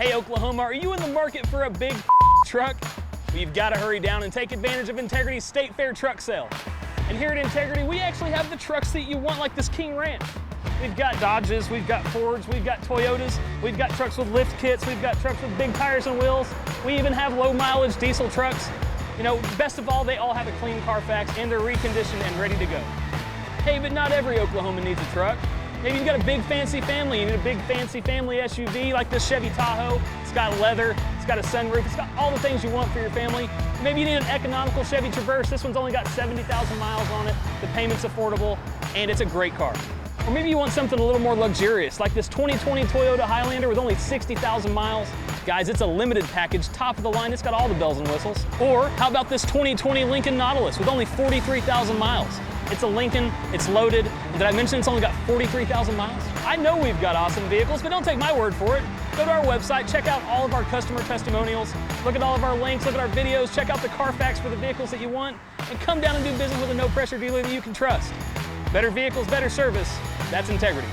Hey Oklahoma, are you in the market for a big truck? Well, you've got to hurry down and take advantage of Integrity's State Fair truck sale. And here at Integrity, we actually have the trucks that you want, like this King Ranch. We've got Dodges, we've got Fords, we've got Toyotas, we've got trucks with lift kits, we've got trucks with big tires and wheels. We even have low mileage diesel trucks. You know, best of all, they all have a clean Carfax and they're reconditioned and ready to go. Hey, but not every Oklahoman needs a truck. Maybe you've got a big fancy family, you need a big fancy family SUV like this Chevy Tahoe. It's got leather, it's got a sunroof, it's got all the things you want for your family. Maybe you need an economical Chevy Traverse. This one's only got 70,000 miles on it, the payment's affordable, and it's a great car. Or maybe you want something a little more luxurious, like this 2020 Toyota Highlander with only 60,000 miles. Guys, it's a limited package, top of the line, it's got all the bells and whistles. Or how about this 2020 Lincoln Nautilus with only 43,000 miles? It's a Lincoln, it's loaded. Did I mention it's only got 43,000 miles? I know we've got awesome vehicles, but don't take my word for it. Go to our website, check out all of our customer testimonials, look at all of our links, look at our videos, check out the Carfax for the vehicles that you want, and come down and do business with a no-pressure dealer that you can trust. Better vehicles, better service. That's Integrity.